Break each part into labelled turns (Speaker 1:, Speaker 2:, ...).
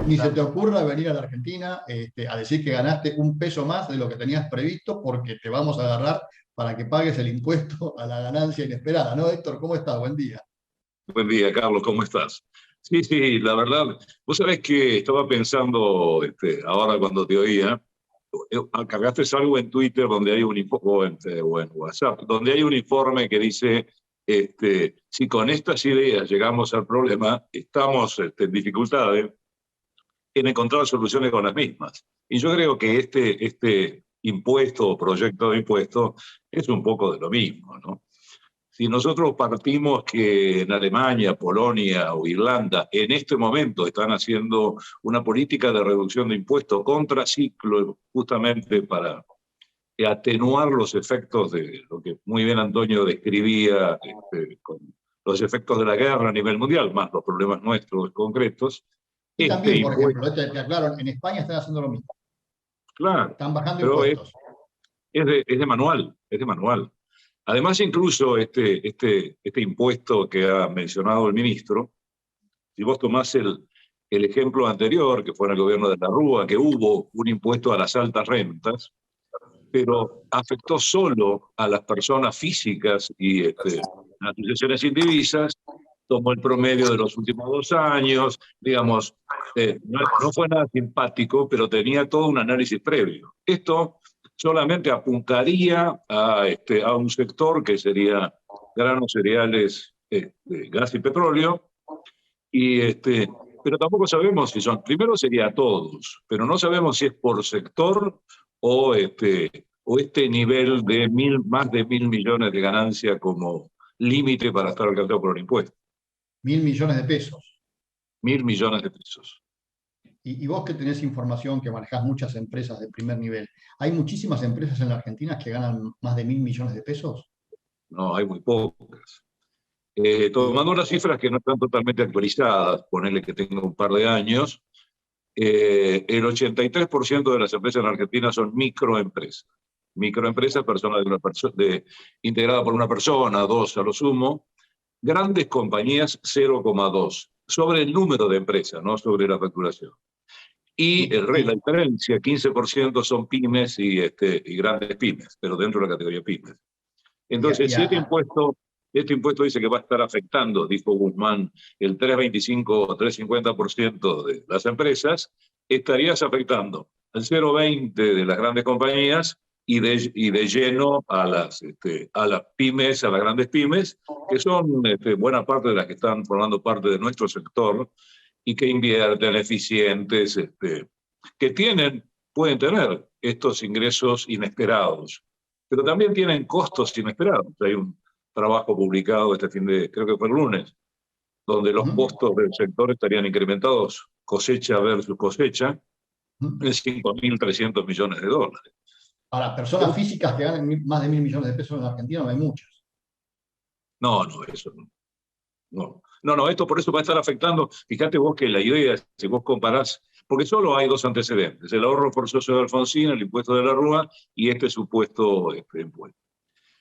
Speaker 1: ni se te ocurra venir a la Argentina a decir que ganaste un peso más de lo que tenías previsto porque te vamos a agarrar para que pagues el impuesto a la ganancia inesperada. ¿No, Héctor? ¿Cómo estás? Buen día.
Speaker 2: Buen día, Carlos, ¿cómo estás? Sí, sí, la verdad, vos sabés que estaba pensando ahora cuando te oía, cargaste algo en Twitter donde hay un informe, o en WhatsApp, donde hay un informe que dice, si con estas ideas llegamos al problema, estamos en dificultades en encontrar soluciones con las mismas. Y yo creo que este impuesto o proyecto de impuesto es un poco de lo mismo, ¿no? Si nosotros partimos que en Alemania, Polonia o Irlanda en este momento están haciendo una política de reducción de impuestos contraciclo justamente para atenuar los efectos de lo que muy bien Antonio describía con los efectos de la guerra a nivel mundial, más los problemas nuestros concretos.
Speaker 1: Y también, por
Speaker 2: Impuesto,
Speaker 1: ejemplo, te aclaro, en España están haciendo lo mismo.
Speaker 2: claro,
Speaker 1: Están bajando
Speaker 2: pero
Speaker 1: impuestos.
Speaker 2: es de manual, es de manual. Además, incluso este impuesto que ha mencionado el ministro, si vos tomás el ejemplo anterior, que fue en el gobierno de la Rúa, que hubo un impuesto a las altas rentas, pero afectó solo a las personas físicas y las asociaciones indivisas, tomó el promedio de los últimos 2 años, digamos, no fue nada simpático, pero tenía todo un análisis previo. Esto solamente apuntaría a un sector que sería granos, cereales, gas y petróleo, pero tampoco sabemos si son, primero sería a todos, pero no sabemos si es por sector o este nivel de más de 1.000 millones de ganancia como límite para estar alcanzado por el impuesto.
Speaker 1: 1.000 millones de pesos.
Speaker 2: 1.000 millones de pesos.
Speaker 1: Y vos que tenés información, que manejás muchas empresas de primer nivel, ¿hay muchísimas empresas en la Argentina que ganan más de 1.000 millones de pesos?
Speaker 2: No, hay muy pocas. Tomando unas cifras que no están totalmente actualizadas, ponerle que tenga un par de años, el 83% de las empresas en Argentina son microempresas. Microempresas, personas integradas por una persona, dos a lo sumo. Grandes compañías, 0,2. Sobre el número de empresas, no sobre la facturación. Y la diferencia, 15% son pymes y grandes pymes, pero dentro de la categoría pymes. Entonces, si este impuesto dice que va a estar afectando, dijo Guzmán, el 3,25 o 3,50% de las empresas, estarías afectando el 0,20% de las grandes compañías y de lleno a las pymes, a las grandes pymes, que son buena parte de las que están formando parte de nuestro sector y que invierten, eficientes, que pueden tener estos ingresos inesperados, pero también tienen costos inesperados. Hay un trabajo publicado creo que fue el lunes, donde los costos del sector estarían incrementados cosecha versus cosecha en 5.300 millones de dólares.
Speaker 1: Ahora, personas físicas que ganan más de 1.000 millones de pesos en la Argentina no hay muchas.
Speaker 2: No, eso no. No, esto por eso va a estar afectando. Fíjate vos que la idea, si vos comparás, porque solo hay dos antecedentes, el ahorro forzoso de Alfonsín, el impuesto de la Rúa y este supuesto impuesto.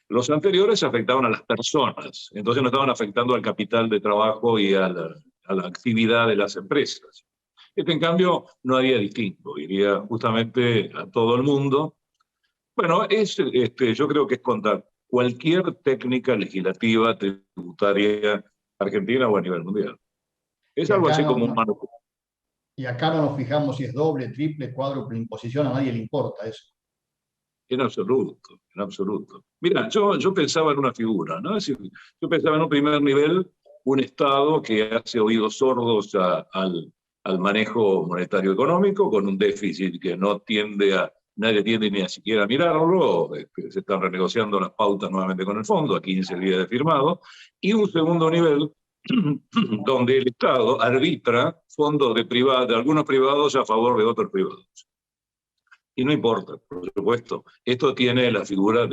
Speaker 2: Los anteriores afectaban a las personas, entonces no estaban afectando al capital de trabajo y a la actividad de las empresas. En cambio, no haría distinto, iría justamente a todo el mundo. Bueno, yo creo que es contra cualquier técnica legislativa tributaria argentina o a nivel mundial. Es algo así como un manual.
Speaker 1: Y acá no nos fijamos si es doble, triple, cuádruple imposición, a nadie le importa eso.
Speaker 2: En absoluto, en absoluto. Mira, yo pensaba en una figura, ¿no? Es decir, yo pensaba en un primer nivel, un Estado que hace oídos sordos al manejo monetario económico, con un déficit que nadie tiende ni a siquiera a mirarlo, se están renegociando las pautas nuevamente con el fondo, a 15 días de firmado, y un segundo nivel donde el Estado arbitra fondos de algunos privados a favor de otros privados. Y no importa, por supuesto. Esto tiene la figura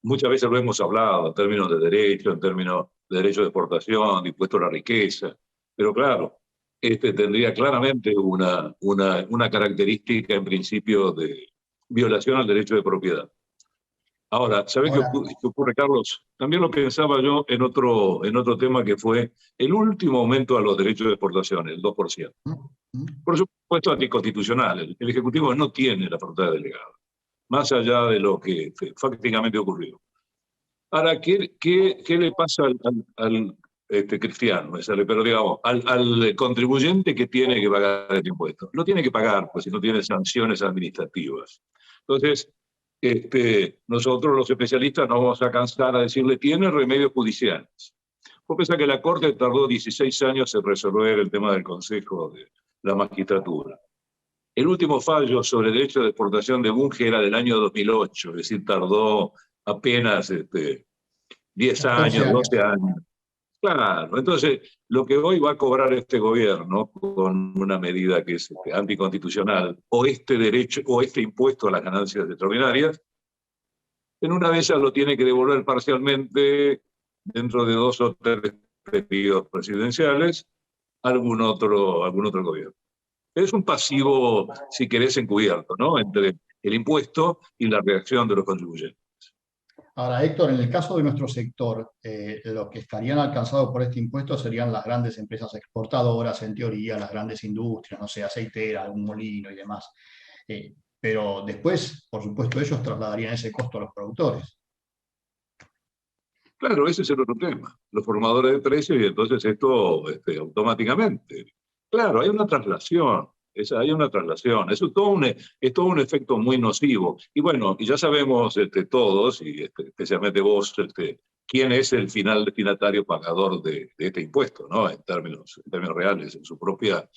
Speaker 2: muchas veces lo hemos hablado en términos de derecho, en términos de derecho de exportación, de impuesto a la riqueza, pero claro, tendría claramente una característica en principio de violación al derecho de propiedad. Ahora, ¿sabés qué ocurre, Carlos? También lo pensaba yo en otro tema que fue el último aumento a los derechos de exportación, el 2%. Por supuesto, anticonstitucional. El Ejecutivo no tiene la facultad de delegado, más allá de lo que fácticamente ocurrió. Ahora, ¿qué le pasa al cristiano? Pero digamos, al contribuyente que tiene que pagar el impuesto? Lo tiene que pagar, pues si no tiene sanciones administrativas. Entonces, nosotros los especialistas nos vamos a cansar a decirle, tiene remedios judiciales. Vos pensás que la Corte tardó 16 años en resolver el tema del Consejo de la Magistratura. El último fallo sobre el derecho de exportación de Bunge era del año 2008, es decir, tardó apenas 10 años, 12 años. Claro, entonces lo que hoy va a cobrar este gobierno con una medida que es anticonstitucional, o este derecho, o este impuesto a las ganancias extraordinarias, en una de ellas lo tiene que devolver parcialmente dentro de 2 o 3 periodos presidenciales algún otro gobierno. Es un pasivo, si querés, encubierto, ¿no? Entre el impuesto y la reacción de los contribuyentes.
Speaker 1: Ahora, Héctor, en el caso de nuestro sector, los que estarían alcanzados por este impuesto serían las grandes empresas exportadoras, en teoría, las grandes industrias, no sé, aceitera, algún molino y demás. Pero después, por supuesto, ellos trasladarían ese costo a los productores.
Speaker 2: Claro, ese es el otro tema. Los formadores de precios y entonces esto automáticamente. Claro, hay una traslación. Hay una traslación. Eso es todo un efecto muy nocivo. Y bueno, y ya sabemos todos, y especialmente vos, quién es el finatario pagador de este impuesto, ¿no? En términos reales, en su propia,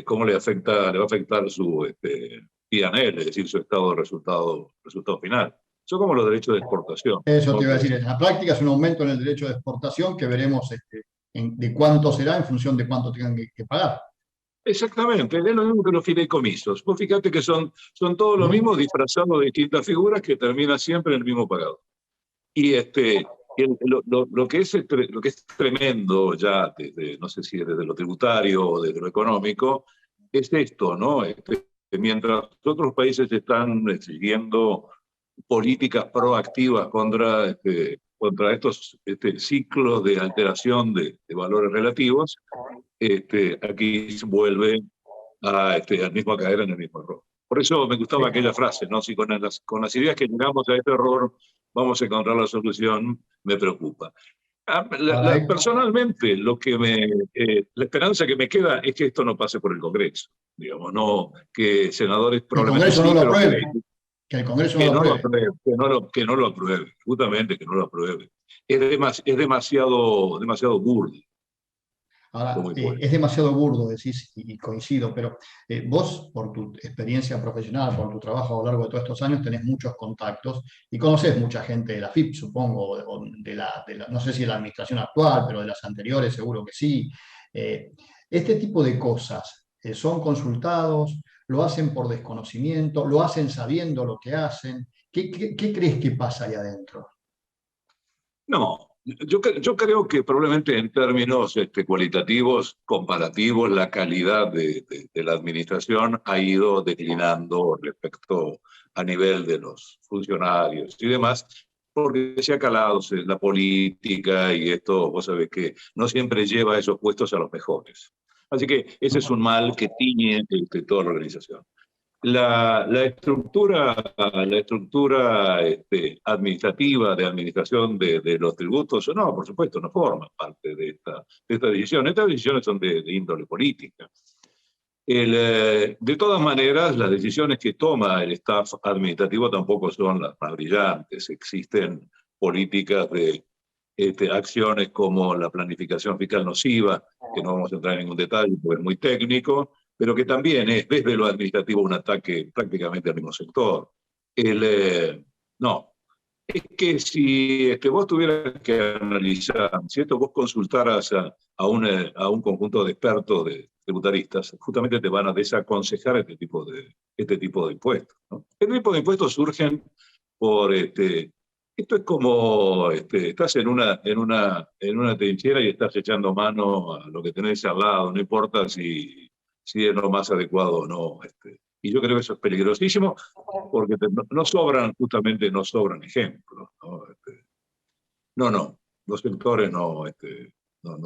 Speaker 2: cómo le va a afectar su P&L, es decir, su estado de resultado final. Son como los derechos de exportación.
Speaker 1: Eso te iba a decir, en la práctica es un aumento en el derecho de exportación que veremos de cuánto será en función de cuánto tengan que pagar.
Speaker 2: Exactamente, es lo mismo que los fideicomisos. Vos fíjate que son todos los mismos disfrazados de distintas figuras que terminan siempre en el mismo pagador. Y lo que es tremendo ya, no sé si desde lo tributario o desde lo económico, es esto, ¿no? Mientras otros países están siguiendo políticas proactivas contra estos ciclos de alteración de valores relativos, aquí se vuelve al mismo a caer en el mismo error. Por eso me gustaba aquella frase, ¿no? Si con las ideas que llegamos a este error vamos a encontrar la solución, me preocupa. Personalmente, la esperanza que me queda es que esto no pase por el Congreso. Digamos, no que senadores probablemente
Speaker 1: el Congreso no lo apruebe. Que el Congreso no lo apruebe.
Speaker 2: Que no lo apruebe, justamente que no lo apruebe. Es demasiado burdo.
Speaker 1: Ahora, es demasiado burdo, decís, y coincido, pero vos, por tu experiencia profesional, por tu trabajo a lo largo de todos estos años, tenés muchos contactos y conocés mucha gente de la FIP, supongo, o no sé si de la administración actual, pero de las anteriores seguro que sí. Este tipo de cosas son consultados, lo hacen por desconocimiento, lo hacen sabiendo lo que hacen. ¿Qué crees que pasa ahí adentro?
Speaker 2: No, yo creo que probablemente en términos cualitativos, comparativos, la calidad de la administración ha ido declinando respecto a nivel de los funcionarios y demás, porque se ha calado la política y esto, vos sabés que no siempre lleva esos puestos a los mejores. Así que ese es un mal que tiñe toda la organización. La estructura administrativa de administración de los tributos, no, por supuesto, no forma parte de esta decisión. Estas decisiones son de índole política. De todas maneras, las decisiones que toma el staff administrativo tampoco son las más brillantes. Existen políticas de acciones como la planificación fiscal nociva, que no vamos a entrar en ningún detalle porque es muy técnico, pero que también es desde lo administrativo un ataque prácticamente al mismo sector. No, es que si vos tuvieras que analizar, si vos consultaras a un conjunto de expertos, de tributaristas, justamente te van a desaconsejar este tipo de impuestos, ¿no? Este tipo de impuestos surgen por esto es como estás en una trinchera y estás echando mano a lo que tenés al lado, no importa si es lo más adecuado o no. Y yo creo que eso es peligrosísimo porque justamente no sobran ejemplos. No, los sectores no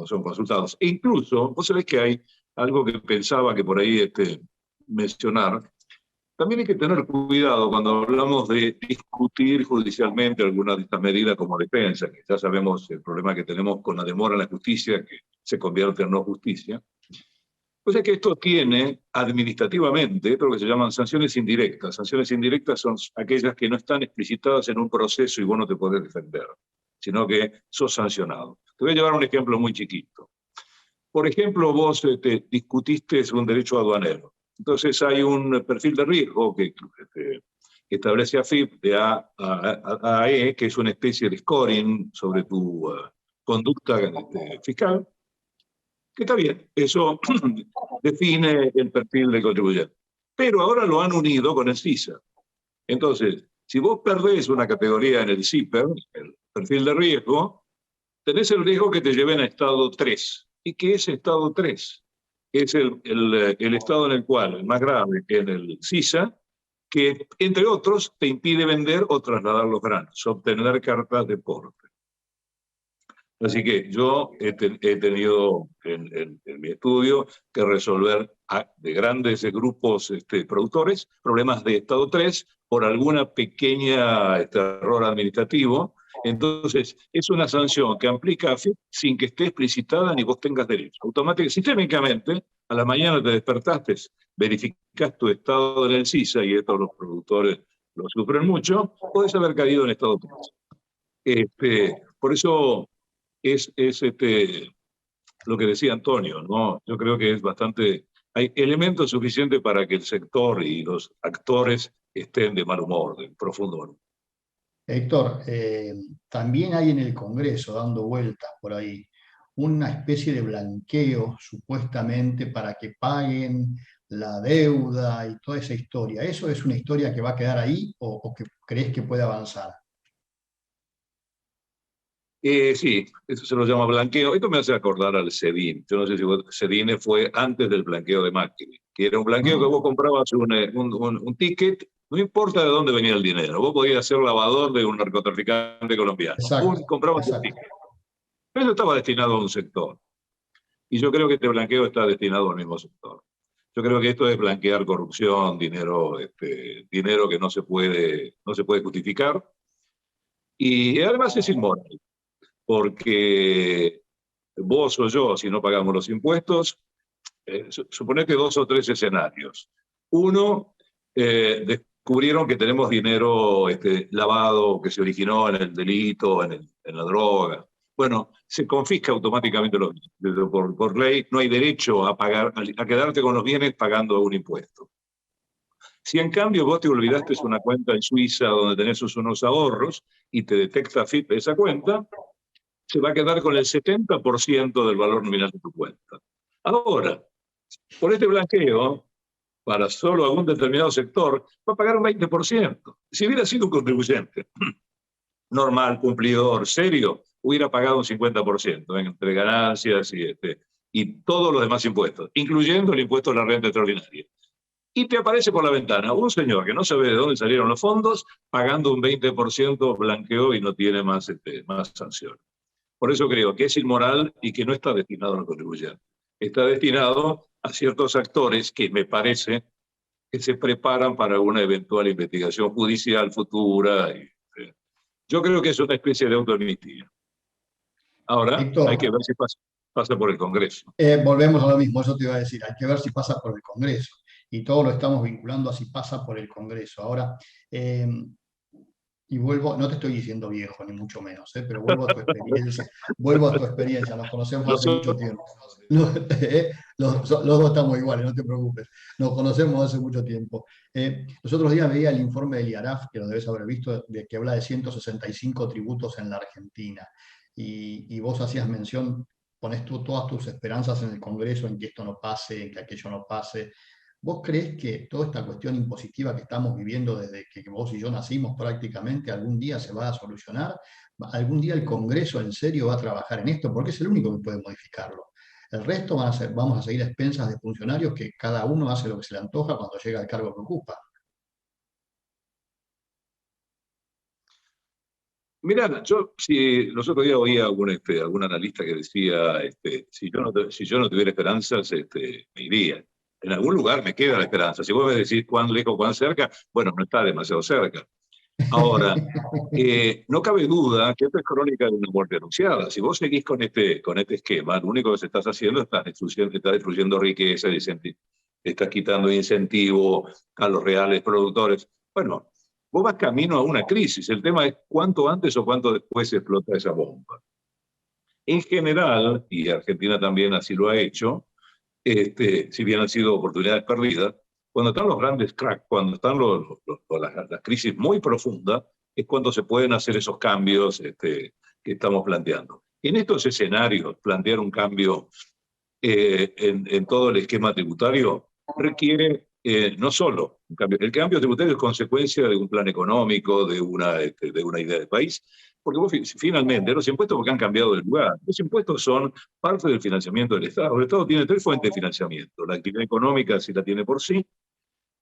Speaker 2: son consultados. E incluso, vos sabés que hay algo que pensaba que por ahí mencionar. También hay que tener cuidado cuando hablamos de discutir judicialmente alguna de estas medidas como defensa, que ya sabemos el problema que tenemos con la demora en la justicia, que se convierte en no justicia. Pues es que esto tiene administrativamente lo que se llaman sanciones indirectas. Sanciones indirectas son aquellas que no están explicitadas en un proceso y vos no te podés defender, sino que sos sancionado. Te voy a llevar un ejemplo muy chiquito. Por ejemplo, vos discutiste un derecho aduanero. Entonces hay un perfil de riesgo que establece AFIP de A E, que es una especie de scoring sobre tu conducta fiscal, que está bien, eso define el perfil del contribuyente. Pero ahora lo han unido con el CISA. Entonces, si vos perdés una categoría en el CIPER, el perfil de riesgo, tenés el riesgo que te lleven a estado 3. ¿Y qué es estado 3? Es el estado en el cual, el más grave que en el CISA, que entre otros te impide vender o trasladar los granos, obtener cartas de porte. Así que yo he tenido en mi estudio que resolver de grandes grupos productores problemas de estado 3 por alguna pequeña error administrativo. Entonces, es una sanción que aplica sin que esté explicitada ni vos tengas derecho. Automáticamente, sistémicamente, a la mañana te despertaste, verificás tu estado en el CISA, y esto los productores lo sufren mucho, podés haber caído en estado 3. Por eso es lo que decía Antonio, ¿no? Yo creo que es bastante... Hay elementos suficientes para que el sector y los actores estén de mal humor, de profundo mal humor.
Speaker 1: Héctor, también hay en el Congreso, dando vueltas por ahí, una especie de blanqueo supuestamente para que paguen la deuda y toda esa historia. ¿Eso es una historia que va a quedar ahí o que crees que puede avanzar?
Speaker 2: Sí, eso se lo llama blanqueo. Esto me hace acordar al SEDIN. Yo no sé si SEDIN fue antes del blanqueo de Macri, que era un blanqueo que vos comprabas un ticket, no importa de dónde venía el dinero. Vos podías ser lavador de un narcotraficante colombiano. Vos
Speaker 1: Exacto,
Speaker 2: comprabas un
Speaker 1: exacto.
Speaker 2: ticket. Eso estaba destinado a un sector. Y yo creo que este blanqueo está destinado al mismo sector. Yo creo que esto es blanquear corrupción, dinero que no se puede justificar. Y además es inmoral, porque vos o yo, si no pagamos los impuestos, suponete 2 o 3 escenarios. Uno, descubrieron que tenemos dinero lavado, que se originó en el delito, en la droga. Bueno, se confisca automáticamente los bienes. Por ley no hay derecho a quedarte con los bienes pagando un impuesto. Si en cambio vos te olvidaste una cuenta en Suiza donde tenés unos ahorros y te detecta FIP esa cuenta, se va a quedar con el 70% del valor nominal de tu cuenta. Ahora, por este blanqueo, para solo algún determinado sector, va a pagar un 20%. Si hubiera sido un contribuyente normal, cumplidor, serio, hubiera pagado un 50% entre ganancias y todos los demás impuestos, incluyendo el impuesto a la renta extraordinaria. Y te aparece por la ventana un señor que no sabe de dónde salieron los fondos, pagando un 20% blanqueo y no tiene más sanciones. Por eso creo que es inmoral y que no está destinado a los contribuyentes. Está destinado a ciertos actores que me parece que se preparan para una eventual investigación judicial futura. Yo creo que es una especie de autoamnistía. Ahora hay que
Speaker 1: Héctor,
Speaker 2: ver si pasa por el Congreso.
Speaker 1: volvemos a lo mismo, eso te iba a decir, hay que ver si pasa por el Congreso. Y todo lo estamos vinculando a si pasa por el Congreso. Ahora, y vuelvo, no te estoy diciendo viejo, ni mucho menos, pero vuelvo a tu experiencia, nos conocemos hace mucho tiempo. Los dos estamos iguales, no te preocupes, nos conocemos hace mucho tiempo. Los otros días veía el informe del IARAF, que lo debes haber visto, que habla de 165 tributos en la Argentina, y vos hacías mención, pones tú todas tus esperanzas en el Congreso, en que esto no pase, en que aquello no pase. ¿Vos creés que toda esta cuestión impositiva que estamos viviendo desde que vos y yo nacimos prácticamente algún día se va a solucionar? ¿Algún día el Congreso en serio va a trabajar en esto? Porque es el único que puede modificarlo. El resto vamos a seguir a expensas de funcionarios que cada uno hace lo que se le antoja cuando llega al cargo que ocupa.
Speaker 2: Mirá, los otros días oía algún analista que decía, si yo no tuviera esperanzas, me iría. En algún lugar me queda la esperanza. Si vos me decís cuán lejos, cuán cerca, bueno, no está demasiado cerca. Ahora, no cabe duda que esta es crónica de una muerte anunciada. Si vos seguís con este esquema, lo único que se estás haciendo es estás destruyendo riqueza, estás quitando incentivo a los reales productores. Bueno, vos vas camino a una crisis. El tema es cuánto antes o cuánto después explota esa bomba. En general, y Argentina también así lo ha hecho, si bien han sido oportunidades perdidas, cuando están los grandes cracks, cuando están las crisis muy profundas, es cuando se pueden hacer esos cambios que estamos planteando. En estos escenarios, plantear un cambio en todo el esquema tributario requiere no solo un cambio. El cambio tributario es consecuencia de un plan económico, de una idea de país, porque vos, finalmente los impuestos porque han cambiado de lugar. Los impuestos son parte del financiamiento del Estado. El Estado tiene tres fuentes de financiamiento: la actividad económica, si la tiene por sí,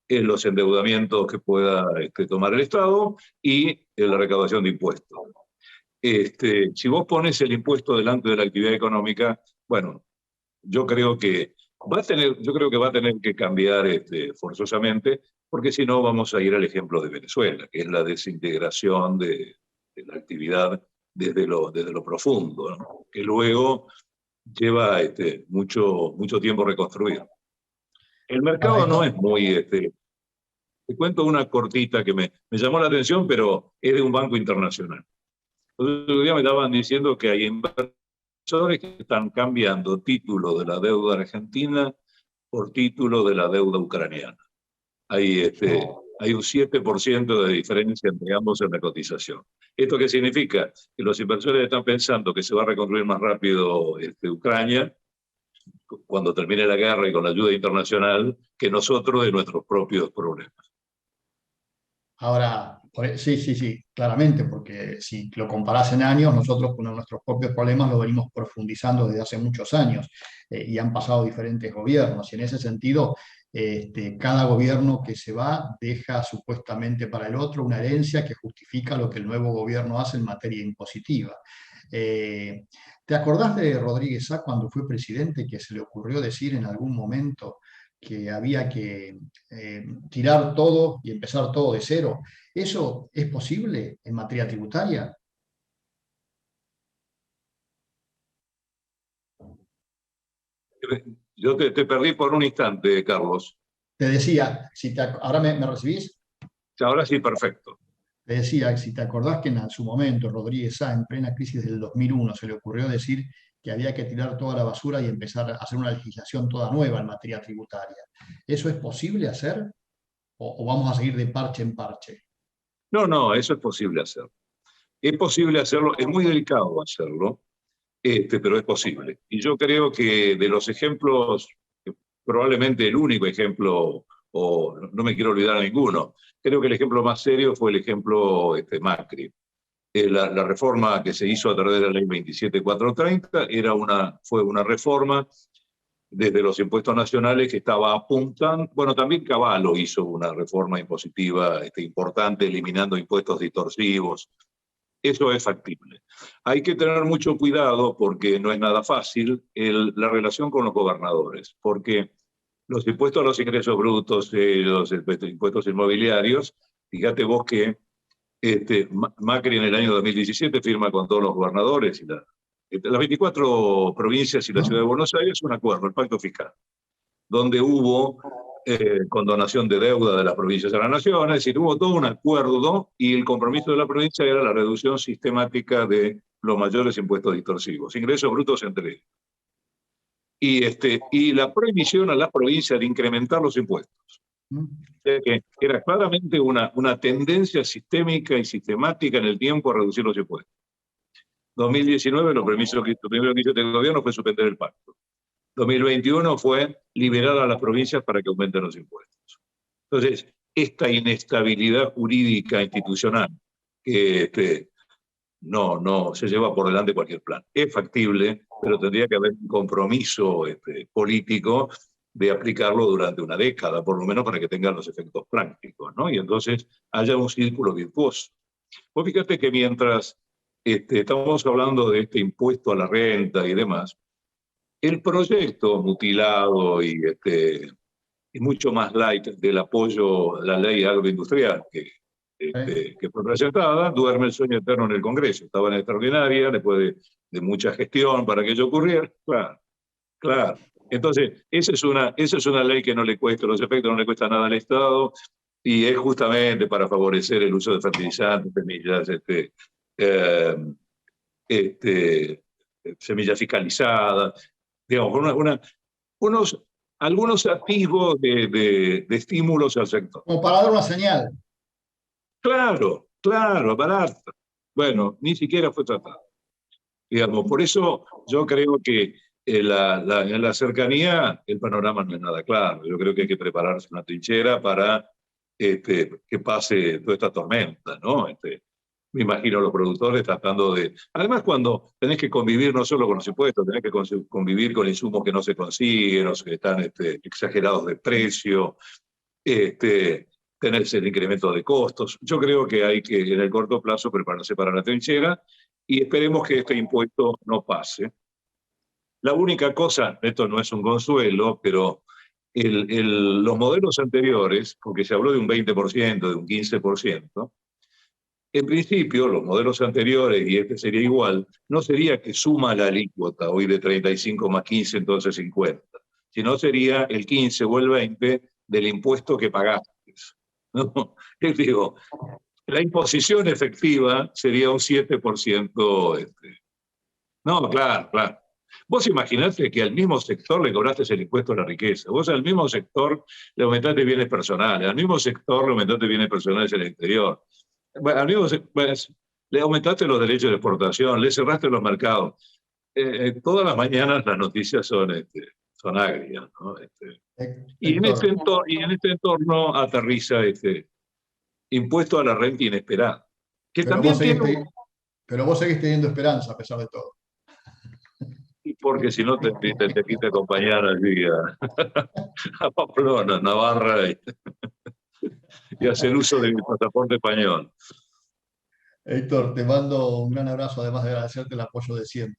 Speaker 2: los endeudamientos que pueda tomar el Estado y la recaudación de impuestos. Si vos pones el impuesto delante de la actividad económica, bueno, yo creo que va a tener que cambiar forzosamente, porque si no vamos a ir al ejemplo de Venezuela, que es la desintegración de la actividad desde lo profundo, ¿no? Que luego lleva mucho tiempo reconstruir. El mercado no es muy... te cuento una cortita que me llamó la atención, pero es de un banco internacional. El otro día me estaban diciendo que hay inversores que están cambiando título de la deuda argentina por título de la deuda ucraniana. Hay un 7% de diferencia entre ambos en la cotización. ¿Esto qué significa? Que los inversores están pensando que se va a reconstruir más rápido Ucrania cuando termine la guerra y con la ayuda internacional que nosotros de nuestros propios problemas.
Speaker 1: Ahora, sí, claramente, porque si lo comparás en años, nosotros con nuestros propios problemas lo venimos profundizando desde hace muchos años y han pasado diferentes gobiernos. Y en ese sentido, cada gobierno que se va deja supuestamente para el otro una herencia que justifica lo que el nuevo gobierno hace en materia impositiva. Eh, ¿Te acordás de Rodríguez Sá cuando fue presidente que se le ocurrió decir en algún momento que había que tirar todo y empezar todo de cero? ¿Eso es posible en materia tributaria?
Speaker 2: Yo te perdí por un instante, Carlos.
Speaker 1: Te decía, ¿ahora me recibís?
Speaker 2: Ahora sí, perfecto.
Speaker 1: Te decía, si te acordás que en su momento Rodríguez Sá, en plena crisis del 2001, se le ocurrió decir que había que tirar toda la basura y empezar a hacer una legislación toda nueva en materia tributaria. ¿Eso es posible hacer o vamos a seguir de parche en parche?
Speaker 2: No, eso es posible hacerlo. Es posible hacerlo, es muy delicado hacerlo, pero es posible. Y yo creo que de los ejemplos, probablemente el único ejemplo, o no me quiero olvidar a ninguno, creo que el ejemplo más serio fue el ejemplo Macri. La reforma que se hizo a través de la ley 27430 fue una reforma desde los impuestos nacionales que estaba apuntando, bueno, también Cavallo hizo una reforma impositiva importante, eliminando impuestos distorsivos. Eso es factible. Hay que tener mucho cuidado porque no es nada fácil la relación con los gobernadores, porque los impuestos a los ingresos brutos, los impuestos inmobiliarios, fíjate vos que Macri en el año 2017 firma con todos los gobernadores y las 24 provincias y la ciudad de Buenos Aires un acuerdo, el Pacto Fiscal, donde hubo condonación de deuda de las provincias a la nación, es decir, hubo todo un acuerdo y el compromiso de la provincia era la reducción sistemática de los mayores impuestos distorsivos, ingresos brutos entre ellos. Y la prohibición a las provincias de incrementar los impuestos. O sea que era claramente una tendencia sistémica y sistemática en el tiempo a reducir los impuestos. 2019, lo primero que hizo este gobierno fue suspender el pacto. 2021 fue liberar a las provincias para que aumenten los impuestos. Entonces, esta inestabilidad jurídica institucional que no se lleva por delante cualquier plan. Es factible, pero tendría que haber un compromiso político de aplicarlo durante una década, por lo menos para que tengan los efectos prácticos, ¿no? Y entonces haya un círculo virtuoso. Vos fíjate que mientras estamos hablando de este impuesto a la renta y demás. El proyecto mutilado y mucho más light del apoyo a la ley agroindustrial que fue presentada, duerme el sueño eterno en el Congreso. Estaba en extraordinaria, después de mucha gestión para que ello ocurriera. Claro, claro. Entonces, esa es una ley que no le cuesta, los efectos no le cuesta nada al Estado, y es justamente para favorecer el uso de fertilizantes, semillas, semillas fiscalizadas, digamos, algunos atisbos de estímulos al sector.
Speaker 1: Como para dar una señal.
Speaker 2: Claro, claro, barato. Bueno, ni siquiera fue tratado. Digamos, por eso yo creo que en la cercanía el panorama no es nada claro. Yo creo que hay que prepararse una trinchera para que pase toda esta tormenta, ¿no? Me imagino a los productores tratando de... Además, cuando tenés que convivir no solo con los impuestos, tenés que convivir con insumos que no se consiguen, o que están exagerados de precio, tener el incremento de costos. Yo creo que hay que, en el corto plazo, prepararse para la trinchera y esperemos que este impuesto no pase. La única cosa, esto no es un consuelo, pero los modelos anteriores, porque se habló de un 20%, de un 15%, en principio, los modelos anteriores, y este sería igual, no sería que suma la alícuota, hoy de 35 más 15, entonces 50, sino sería el 15 o el 20 del impuesto que pagaste, ¿no? Es digo, la imposición efectiva sería un 7%. No, claro, claro. Vos imaginate que al mismo sector le cobraste el impuesto a la riqueza, vos al mismo sector le aumentaste bienes personales, al mismo sector le aumentaste bienes personales en el exterior. Bueno, amigos, pues, le aumentaste los derechos de exportación, le cerraste los mercados. Todas las mañanas las noticias son agrias, ¿no? Y en este entorno aterriza impuesto a la renta inesperada. Que
Speaker 1: pero,
Speaker 2: también
Speaker 1: pero vos seguís teniendo esperanza a pesar de todo.
Speaker 2: Porque si no te quita acompañar allí a Pamplona, Navarra, y hacer uso de mi pasaporte español.
Speaker 1: Héctor, te mando un gran abrazo, además de agradecerte el apoyo de siempre.